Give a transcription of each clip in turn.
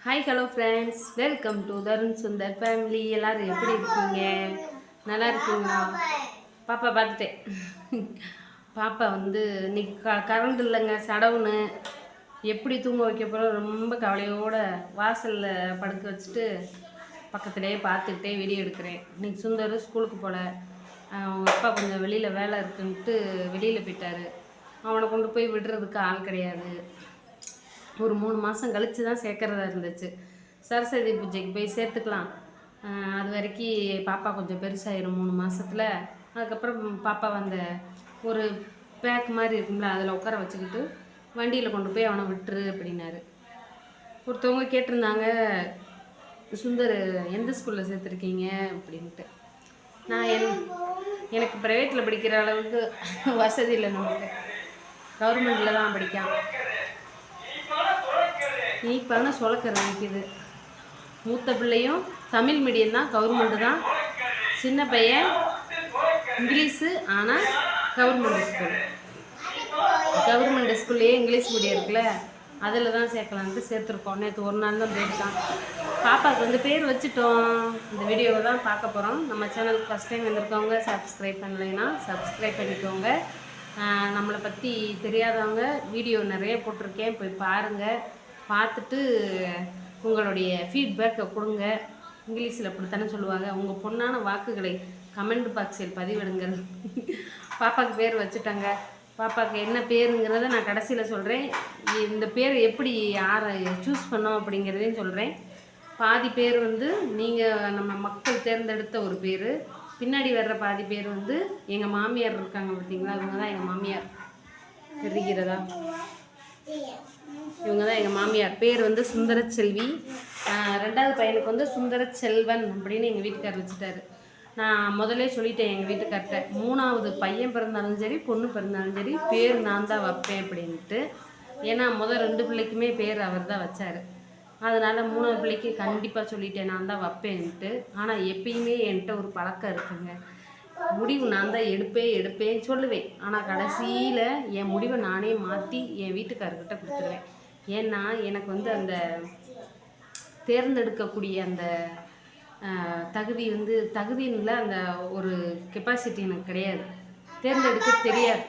Hi hello friends, welcome to Tarun Sundar family. எல்லோரும் எப்படி இருக்கீங்க? நல்லா இருக்கீங்களா? பாப்பா பார்த்துட்டேன். பாப்பா வந்து இன்னைக்கு கரண்ட் இல்லைங்க, சடவுன்னு. எப்படி தூங்க வைக்க போகிறோம் ரொம்ப கவலையோடு வாசலில் படுக்க வச்சுட்டு பக்கத்துலேயே பார்த்துக்கிட்டே வீடியோ எடுக்கிறேன். இன்னைக்கு சுந்தர் ஸ்கூலுக்கு போகல. அவங்க அப்பா கொஞ்சம் வெளியில் வேலை இருக்குன்ட்டு வெளியில் போயிட்டார். அவனை கொண்டு போய் விடுறதுக்கு ஆள் கிடையாது. ஒரு 3 மாதம் கழித்து தான் சேர்க்குறதா இருந்துச்சு. சரஸ்வதி பூஜைக்கு போய் சேர்த்துக்கலாம், அது வரைக்கும் பாப்பா கொஞ்சம் பெருசாகிடும் 3 மாதத்தில். அதுக்கப்புறம் பாப்பா வந்த ஒரு பேக் மாதிரி இருக்கும்ல, அதில் உட்கார வச்சுக்கிட்டு வண்டியில் கொண்டு போய் அவனை விட்டுரு அப்படின்னாரு. ஒருத்தவங்க கேட்டிருந்தாங்க, சுந்தர் எந்த ஸ்கூலில் சேர்த்துருக்கீங்க அப்படின்ட்டு. நான் எனக்கு ப்ரைவேட்டில் படிக்கிற அளவுக்கு வசதி இல்லை, நமக்கு கவர்மெண்ட்டில் தான் படிக்கான். இப்போ சொலக்கிற நிற்கிது. மூத்த பிள்ளையும் தமிழ் மீடியம் தான், கவர்மெண்ட்டு தான். சின்ன பையன் இங்கிலீஷு, ஆனால் கவர்மெண்ட் ஸ்கூல்லையே இங்கிலீஷ் மீடியம் இருக்குல்ல, அதில் தான் சேர்க்கலான்ட்டு சேர்த்துருக்கோம். நேற்று ஒரு நாள் தான் போயிருக்கான். பாப்பாவுக்கு வந்து பேர் வச்சுட்டோம். இந்த வீடியோவை தான் பார்க்க போகிறோம். நம்ம சேனலுக்கு ஃபஸ்ட் டைம் வந்திருக்கவங்க சப்ஸ்கிரைப் பண்ணலைன்னா சப்ஸ்கிரைப் பண்ணிக்கோங்க. நம்மளை பற்றி தெரியாதவங்க வீடியோ நிறைய போட்டிருக்கேன், போய் பாருங்கள். பார்த்துட்டு உங்களுடைய ஃபீட்பேக்கை கொடுங்க. இங்கிலீஷில் அப்படித்தானே சொல்லுவாங்க. உங்கள் பொண்ணான வாக்குகளை கமெண்ட் பாக்ஸில் பதிவிடுங்க. பாப்பாவுக்கு பேர் வச்சுட்டாங்க. பாப்பாவுக்கு என்ன பேருங்கிறத நான் கடைசியில் சொல்கிறேன். இந்த பேர் எப்படி யாரை சூஸ் பண்ணோம் அப்படிங்கிறதையும் சொல்கிறேன். பாதி பேர் வந்து நீங்கள் நம்ம மக்கள் தேர்ந்தெடுத்த ஒரு பேர், பின்னாடி வர்ற பாதி பேர் வந்து எங்கள் மாமியார் இருக்காங்க பார்த்தீங்களா, இவங்க தான் எங்கள் மாமியார். தெரிகிறதா? இவங்க தான் எங்கள் மாமியார். பேர் வந்து சுந்தரச்செல்வி. 2வது பையனுக்கு வந்து சுந்தரச்செல்வன் அப்படின்னு எங்கள் வீட்டுக்காரர் வச்சுட்டாரு. நான் முதலே சொல்லிட்டேன் எங்கள் வீட்டுக்கார்ட்ட, 3வது பையன் பிறந்தாலும் சரி பொண்ணு பிறந்தாலும் சரி பேர் நான் தான் வைப்பேன் அப்படின்ட்டு. ஏன்னா 2 பிள்ளைக்குமே பேர் அவர் தான் வச்சார். அதனால் 3வது பிள்ளைக்கு கண்டிப்பாக சொல்லிட்டேன் நான் தான் வைப்பேன்ட்டு. ஆனால் எப்பயுமே என்கிட்ட ஒரு பழக்கம் இருக்குங்க, முடிவு நான் தான் எடுப்பேன் சொல்லுவேன். ஆனால் கடைசியில் என் முடிவை நானே மாற்றி என் வீட்டுக்காரர்கிட்ட கொடுத்துருவேன். ஏன்னா எனக்கு வந்து அந்த தேர்ந்தெடுக்கக்கூடிய அந்த தகுதியில் அந்த ஒரு கெப்பாசிட்டி எனக்கு கிடையாது. தேர்ந்தெடுக்க தெரியாது.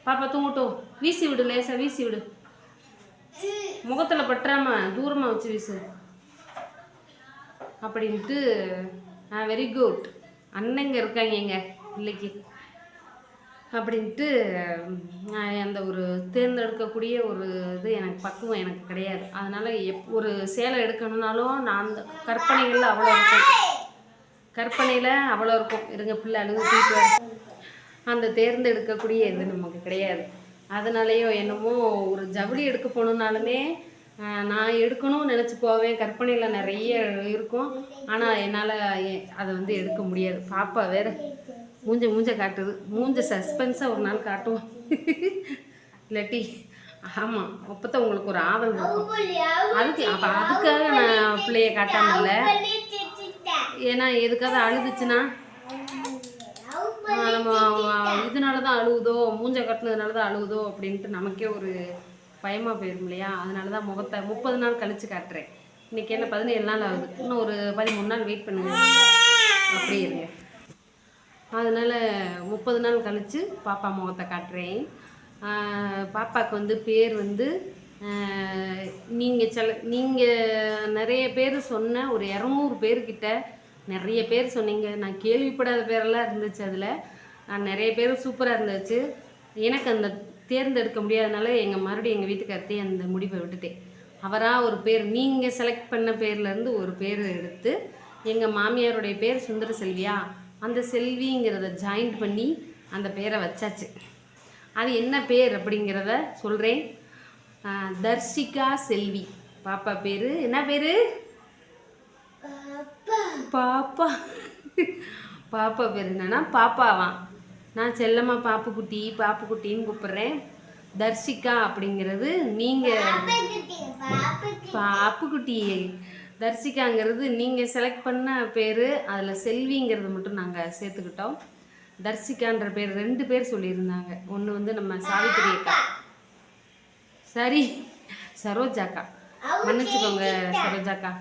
பாப்பா தூங்கட்டும், வீசி விடு, லேசாக வீசி விடு, முகத்தில் பற்றாம தூரமாக வச்சு வீசு அப்படின்ட்டு. வெரி குட், அண்ணங்க இருக்காங்க எங்க பிள்ளைக்கு அப்படின்ட்டு. அந்த ஒரு தேர்ந்தெடுக்கக்கூடிய ஒரு இது எனக்கு பக்குவம் எனக்கு கிடையாது. அதனால் ஒரு சேலை எடுக்கணுன்னாலும் நான் அந்த கற்பனையில் அவ்வளோ இருக்கும். இருங்க, பிள்ளை அழுகு. அந்த தேர்ந்தெடுக்கக்கூடிய இது நமக்கு கிடையாது. அதனாலேயோ என்னமோ ஒரு ஜவுளி எடுக்க போகணுன்னாலுமே நான் எடுக்கணும்னு நினச்சி போவேன். கற்பனையில் நிறைய இருக்கும், ஆனால் என்னால் அதை வந்து எடுக்க முடியாது. பாப்பா வேறு மூஞ்ச காட்டுது. மூஞ்ச சஸ்பென்ஸாக ஒரு நாள் காட்டுவோம் இல்லாட்டி. ஆமாம், அப்போத்தான் உங்களுக்கு ஒரு ஆவல் இருக்கும். அதுக்காக நான் பிள்ளைய காட்டாமல்ல. ஏன்னா எதுக்காக அழுதுச்சுன்னா நம்ம இதனால தான் அழுகுதோ, மூஞ்ச கட்டினதுனால தான் அழுகுதோ அப்படின்ட்டு நமக்கே ஒரு பயமாக போயிடும் இல்லையா. அதனால தான் முகத்தை 30 நாள் கழித்து காட்டுறேன். இன்றைக்கி என்ன 17 நாள் ஆகுது, இன்னும் ஒரு 13 நாள் வெயிட் பண்ணுங்க, அப்படியே இருங்க. அதனால் 30 நாள் கழித்து பாப்பா முகத்தை காட்டுறேன். பாப்பாவுக்கு வந்து பேர் வந்து நீங்கள் நிறைய பேர் சொன்ன ஒரு 200 பேர்கிட்ட நிறைய பேர் சொன்னீங்க. நான் கேள்விப்படாத பேரெல்லாம் இருந்துச்சு. அதில் நிறைய பேர் சூப்பராக இருந்துச்சு. எனக்கு அந்த தேர்ந்தெடுக்க முடியாதனால மறுபடியும் எங்கள் வீட்டுக்கார்த்தையும் அந்த முடிவை விட்டுட்டேன். அவராக ஒரு பேர், நீங்கள் செலக்ட் பண்ண பேர்லேருந்து ஒரு பேர் எடுத்து, எங்கள் மாமியாருடைய பேர் சுந்தர செல்வியா, அந்த செல்விங்கிறத ஜாயிண்ட் பண்ணி அந்த பேரை வச்சாச்சு. அது என்ன பேர் அப்படிங்கிறத சொல்கிறேன். தர்ஷிகா செல்வி. பாப்பா பேர் என்ன பேர்? பாப்பா பேர் என்னன்னா பாப்பாவான். நான் செல்லம்மா பாப்புக்குட்டின்னு கூப்பிட்றேன். தர்ஷிகா அப்படிங்கிறது நீங்கள் பாப்புக்குட்டி, தர்ஷிகாங்கிறது நீங்கள் செலக்ட் பண்ண பேர். அதில் செல்விங்கிறது மட்டும் நாங்கள் சேர்த்துக்கிட்டோம். தர்ஷிகான்ற பேர் 2 பேர் சொல்லியிருந்தாங்க. ஒன்று வந்து நம்ம சாவித்திரி அக்கா, சரி சரோஜாக்கா, மன்னிச்சுக்கோங்க சரோஜாக்கா.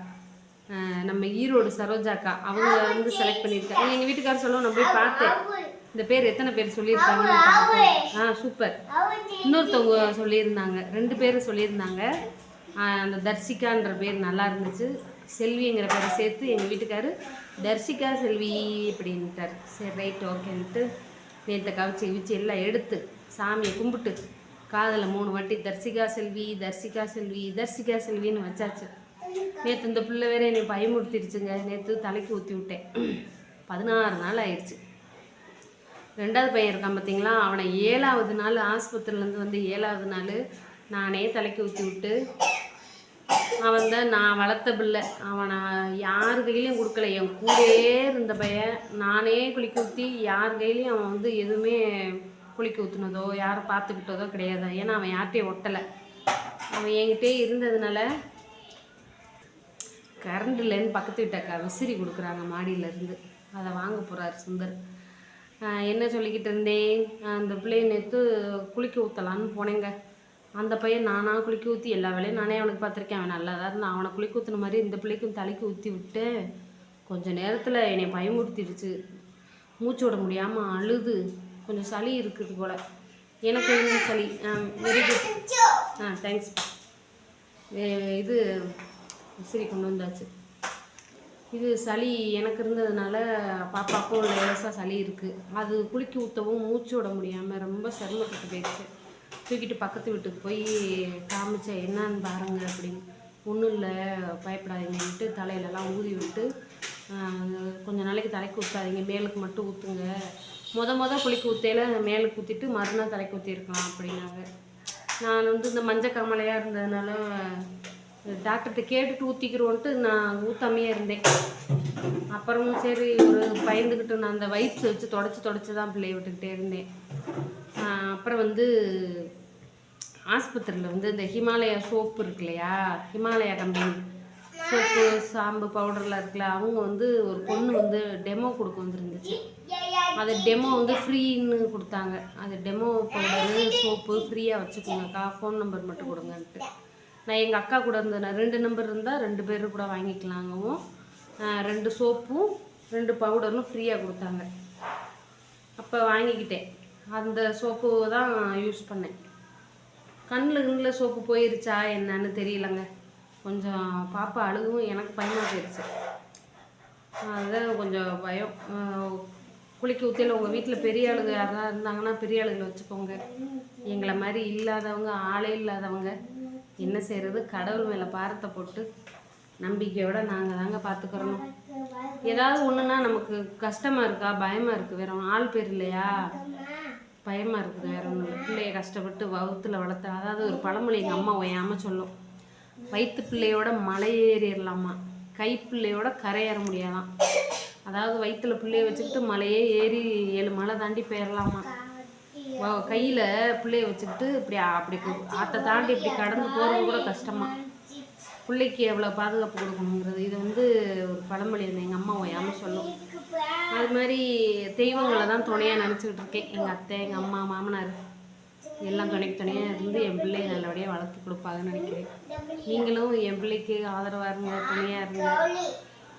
நம்ம ஈரோடு சரோஜாக்கா அவங்க வந்து செலக்ட் பண்ணியிருக்காங்க. எங்கள் வீட்டுக்காரர் சொல்லுவோம், நான் போய் பார்த்தேன் இந்த பேர் எத்தனை பேர் சொல்லியிருக்காங்கன்னு பார்ப்போம். சூப்பர். இன்னொருத்தவங்க சொல்லியிருந்தாங்க, 2 பேர் சொல்லியிருந்தாங்க. அந்த தர்சிகான்ற பேர் நல்லா இருந்துச்சு. செல்விங்கிற பேரை சேர்த்து எங்கள் வீட்டுக்காரர் தர்சிகா செல்வி அப்படின்ட்டார். சரி ரைட் ஓகேன்ட்டு நேற்றை கவிச்சு எல்லாம் எடுத்து சாமியை கும்பிட்டு காதில் 3 வாட்டி தர்சிகா செல்வி தர்சிகா செல்வி தர்சிகா செல்வின்னு வச்சாச்சு. நேற்று இந்த பிள்ளை வேற என்னை பயமுறுத்திடுச்சுங்க. நேற்று தலைக்கு ஊற்றி விட்டேன். 16 நாள் ஆயிடுச்சு. 2வது பையன் இருக்கான் பார்த்தீங்களா, அவனை 7வது நாள் ஆஸ்பத்திரியிலேருந்து வந்து 7வது நாள் நானே தலைக்கு ஊற்றி விட்டு, அவன் தான் நான் வளர்த்த பிள்ளை. அவனை யார் கையிலையும் கொடுக்கல. என் கூடயே இருந்த பையன் நானே குளிக்க ஊற்றி யார் கையிலையும் அவன் வந்து எதுவுமே குளிக்க ஊற்றுனதோ யாரும் பார்த்துக்கிட்டதோ கிடையாது. ஏன்னா அவன் யார்கிட்டையும் ஒட்டலை. அவன் என்கிட்டே இருந்ததுனால கரண்ட் இல்லைன்னு பக்கத்து வீட்டாக்கா விசிறி கொடுக்குறாங்க மாடியிலேருந்து, அதை வாங்க போகிறாரு சுந்தர். என்ன சொல்லிக்கிட்டு இருந்தேன், அந்த பிள்ளையை நேற்று குளிக்க ஊற்றலான்னு போனேங்க. அந்த பையன் நானாக குளிக்க ஊற்றி எல்லா வேலையும் நானே அவனுக்கு பார்த்துருக்கேன். அவன் நல்லா தான் இருந்தான். அவனை குளிக்க ஊற்றுன மாதிரி இந்த பிள்ளைக்கும் தலைக்கு ஊற்றி விட்டு கொஞ்சம் நேரத்தில் என்னை பயமுறுத்திடுச்சு. மூச்சு விட முடியாமல் அழுது. கொஞ்சம் சளி இருக்குது போல் எனக்கு. சளி வெரி குட். தேங்க்ஸ். இது சரி கொண்டு வந்தாச்சு. இது சளி எனக்கு இருந்ததுனால பாப்பாக்கும் லேசாக சளி இருக்குது. அது குளிக்க ஊற்றவும் மூச்சு விட முடியாமல் ரொம்ப சிரமப்பட்டு போயிடுச்சு. தூக்கிட்டு பக்கத்து வீட்டுக்கு போய் காமிச்சேன், என்னான்னு பாருங்க அப்படின்னு. ஒன்றும் இல்லை பயப்படாதீங்கன்ட்டு தலையிலலாம் ஊதி விட்டு, கொஞ்சம் நாளைக்கு தலைக்கு ஊற்றாதீங்க, மேலுக்கு மட்டும் ஊற்றுங்க. மொதல் குளிக்க ஊற்றையில் மேலுக்கு ஊற்றிட்டு மறுநாள் தலைக்கு ஊற்றிருக்கலாம் அப்படின்னாங்க. நான் வந்து இந்த மஞ்சள் காமலையாக இருந்ததுனால டாக்டர்கிட்ட கேட்டுட்டு ஊற்றிக்கிறோன்ட்டு நான் ஊற்றாமையே இருந்தேன். அப்புறமும் சரி ஒரு பயந்துக்கிட்டு நான் அந்த வயிற்று வச்சு தொடச்சி தான் பிள்ளையை விட்டுக்கிட்டே இருந்தேன். அப்புறம் வந்து ஆஸ்பத்திரியில் வந்து இந்த ஹிமாலயா சோப்பு இருக்கு இல்லையா, ஹிமாலயா கம்பெனி சோப்பு சாம்பு பவுடர்லாம் இருக்குல்ல, அவங்க வந்து ஒரு பொண்ணு வந்து டெமோ கொடுக்க வந்துருந்துச்சு. அது டெமோ வந்து ஃப்ரீன்னு கொடுத்தாங்க. அது டெமோ பவுடரு சோப்பு ஃப்ரீயாக வச்சுக்கோங்கக்கா, ஃபோன் நம்பர் மட்டும் கொடுங்கன்ட்டு. நான் எங்கள் அக்கா கூட இருந்தேன். 2 நம்பர் இருந்தால் 2 பேர் கூட வாங்கிக்கலாங்கவும் 2 சோப்பும் 2 பவுடரும் ஃப்ரீயாக கொடுத்தாங்க. அப்போ வாங்கிக்கிட்டேன். அந்த சோப்பு தான் யூஸ் பண்ணேன். கண்ணில் சோப்பு போயிருச்சா என்னன்னு தெரியலங்க. கொஞ்சம் பாப்பா அழுகவும் எனக்கு பயமாக போயிடுச்சு. அதுதான் கொஞ்சம் பயம். குளிக்க ஊற்றியில் உங்கள் வீட்டில் பெரிய ஆளுங்க யாராவது இருந்தாங்கன்னா பெரிய ஆளுகளை வச்சுக்கோங்க. எங்களை மாதிரி இல்லாதவங்க, ஆளே இல்லாதவங்க என்ன செய்கிறது, கடவுள் மேலே பாரத்தை போட்டு நம்பிக்கையோடு நாங்கள் தாங்க பார்த்துக்கிறோம். ஏதாவது ஒன்றுனா நமக்கு கஷ்டமாக இருக்கா, பயமாக இருக்குது, வேற ஆள் பேர் இல்லையா, பயமாக இருக்குது, வேற ஒன்று. பிள்ளைய கஷ்டப்பட்டு வகுத்தில் வளர்த்த, அதாவது ஒரு பழமொழி எங்கள் அம்மா ஓயாமல் சொல்லும், வயிற்று பிள்ளையோட மலை ஏறிடலாமா, கை பிள்ளையோட கரையேற முடியாதான். அதாவது வயிற்றுல பிள்ளைய வச்சுக்கிட்டு மலையே ஏறி 7 மலை தாண்டி போயிடலாமா. கையில் பிள்ளைய வச்சுக்கிட்டு அப்படி ஆற்றை தாண்டி இப்படி கடந்து போகிறது கூட கஷ்டமா. பிள்ளைக்கு எவ்வளோ பாதுகாப்பு கொடுக்கணுங்கிறது இது வந்து ஒரு பழமொழி எங்கள் அம்மா ஓயாமல் சொல்லும். அது மாதிரி தெய்வங்களை தான் துணையாக நினச்சிக்கிட்டு இருக்கேன். எங்கள் அத்தை, எங்கள் அம்மா, மாமனார் எல்லாம் துணையாக இருந்து என் பிள்ளையை நல்லபடியாக வளர்த்து கொடுப்பாங்கன்னு நினைக்கிறேன். நீங்களும் என் பிள்ளைக்கு ஆதரவாக இருங்க, துணையாக இருங்க.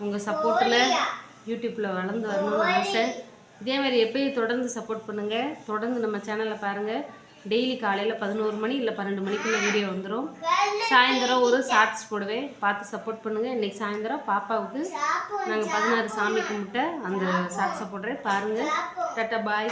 உங்கள் சப்போர்ட்டில் யூடியூப்பில் வளர்ந்து வரணும்னு ஆசை. இதே மாதிரி எப்பயும் தொடர்ந்து சப்போர்ட் பண்ணுங்கள். தொடர்ந்து நம்ம சேனலில் பாருங்கள். டெய்லி காலையில் 11 மணி இல்லை 12 மணிக்குள்ளே வீடியோ வந்துடும். சாயந்தரம் ஒரு ஷார்ட்ஸ் போடுவேன், பார்த்து சப்போர்ட் பண்ணுங்கள். இன்றைக்கி சாயந்தரம் பாப்பாவுக்கு நாங்கள் 16 சாமி கும்பிட்ட அந்த ஷார்ட்ஸை போடுறேன், பாருங்கள். டாட்டா பாய்.